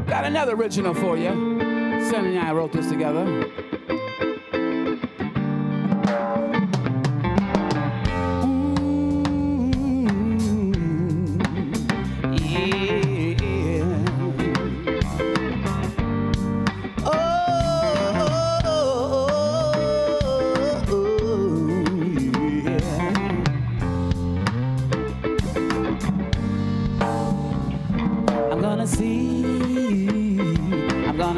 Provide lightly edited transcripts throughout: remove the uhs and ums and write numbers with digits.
Got another original for you. Sonny and I wrote this together.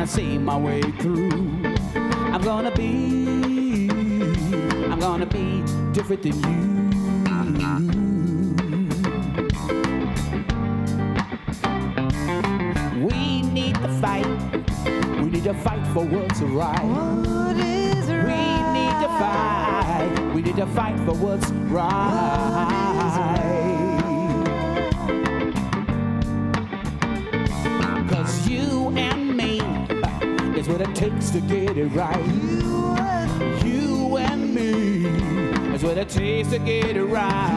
See my way through. I'm gonna be different than you. We need to fight. We need to fight for what's right. What is right? We need to fight. We need to fight for what's right. 'Cause you and me is what it takes to get it right. You and me is what it takes to get it right.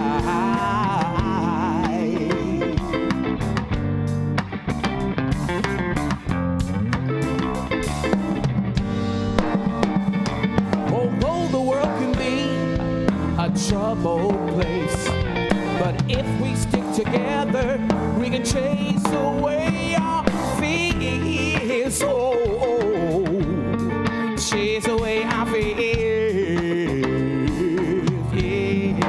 Although the world can be a troubled place, but if we stick together, we can chase away our fears. Chase away our fears, yeah.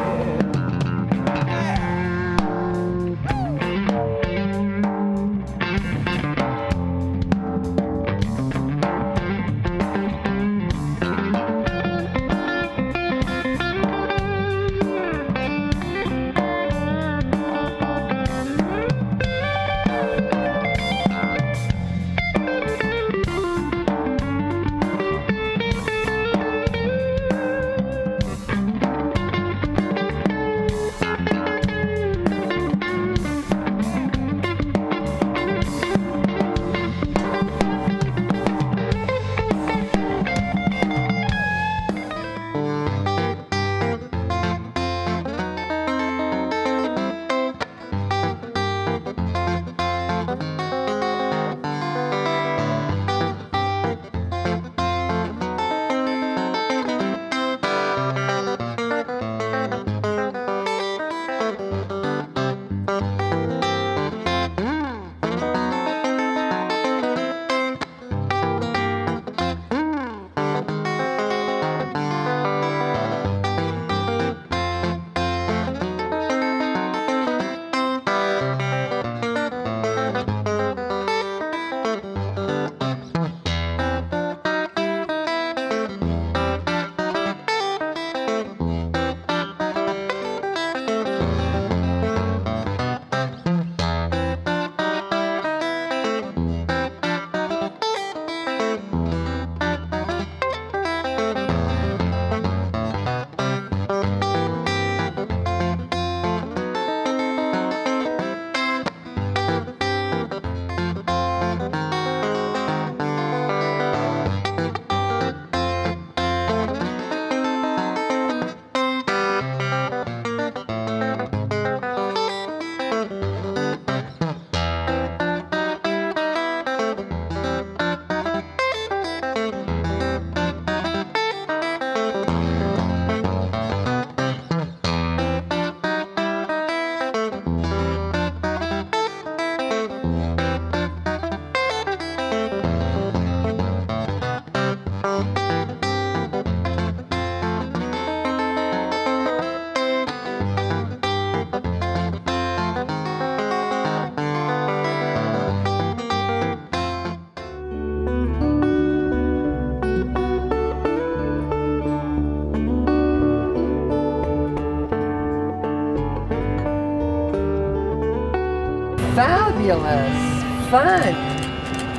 fabulous, fun.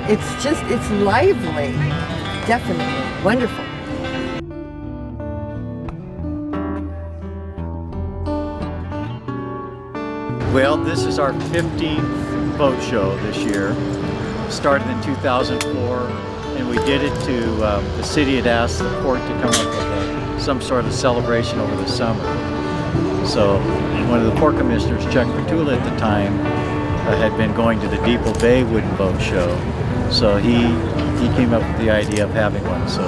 It's lively, definitely, wonderful. Well, this is our 15th boat show this year. Started in 2004, and we did it to, the city had asked the port to come up with some sort of celebration over the summer. So one of the port commissioners, Chuck Petula at the time, had been going to the Depot Bay Wooden Boat Show. So he came up with the idea of having one. So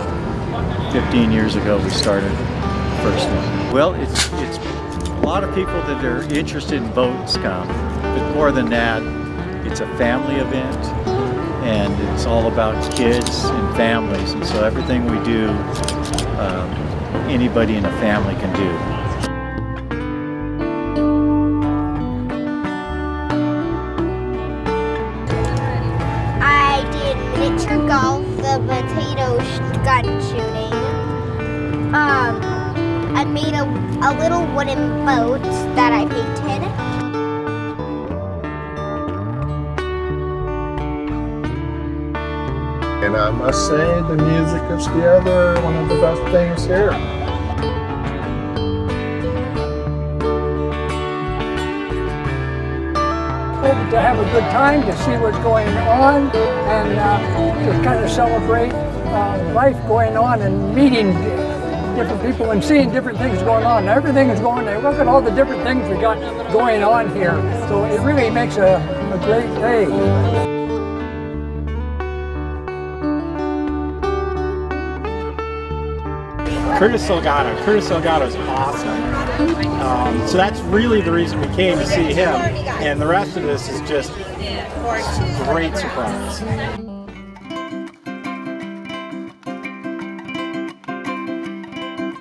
15 years ago we started the first one. Well, it's a lot of people that are interested in boats come, but more than that, it's a family event, and it's all about kids and families, and so everything we do, anybody in a family can do. I did miniature golf, the potato gun shooting. I made a little wooden boat that I painted. And I must say, the music is the other one of the best things here. To have a good time, to see what's going on, and to kind of celebrate life going on and meeting different people and seeing different things going on. Everything is going there. Look at all the different things we got going on here. So it really makes a great day. Curtis Salgado is awesome. So that's really the reason we came, to see him, and the rest of this is just a great surprise.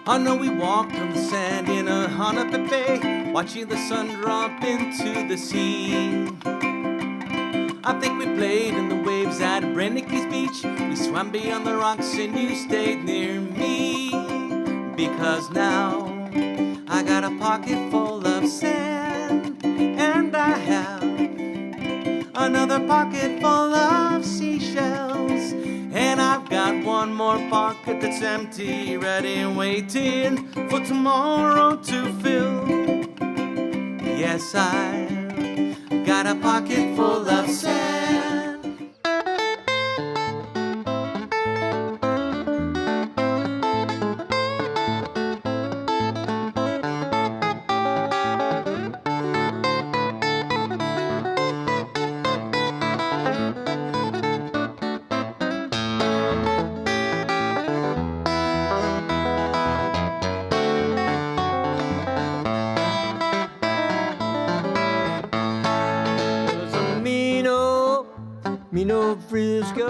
I know we walked on the sand in a Hanape Bay, watching the sun drop into the sea. I think we played in the waves at Brennicke's beach. We swam beyond the rocks and you stayed near me. Because now I got a pocket full of sand, and I have another pocket full of seashells, and I've got one more pocket that's empty, ready and waiting for tomorrow to fill. Yes, I've got a pocket full of sand. Mino Frisco,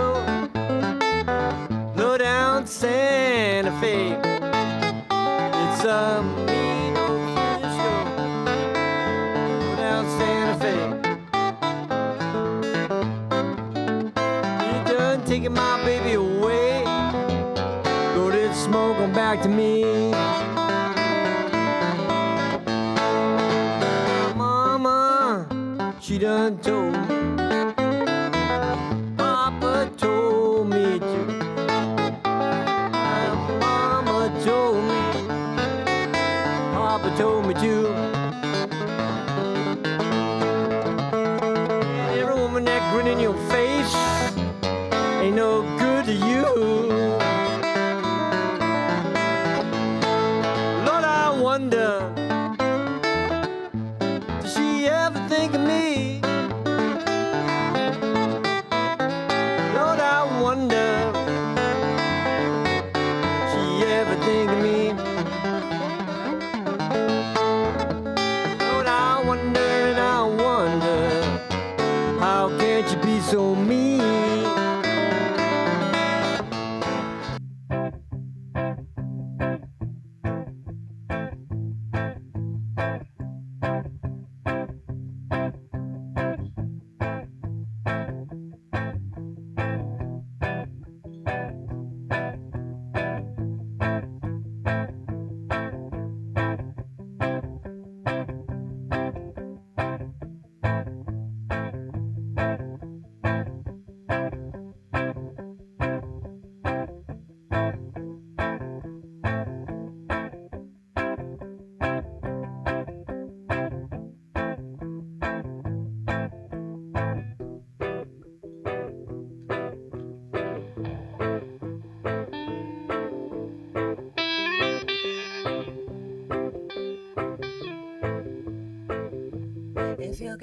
low down Santa Fe. It's a Mino Frisco, low down Santa Fe. You done taking my baby away, go to smoke on back to me. Mama, she done told me. Told me to. Every woman that grin in your face ain't no good to you. Lord, I wonder, does she ever think of me? Lord, I wonder, does she ever think of me? So mean.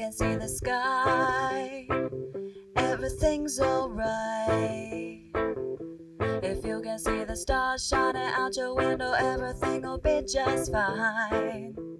can see the sky, everything's alright. If you can see the stars shining out your window, everything will be just fine.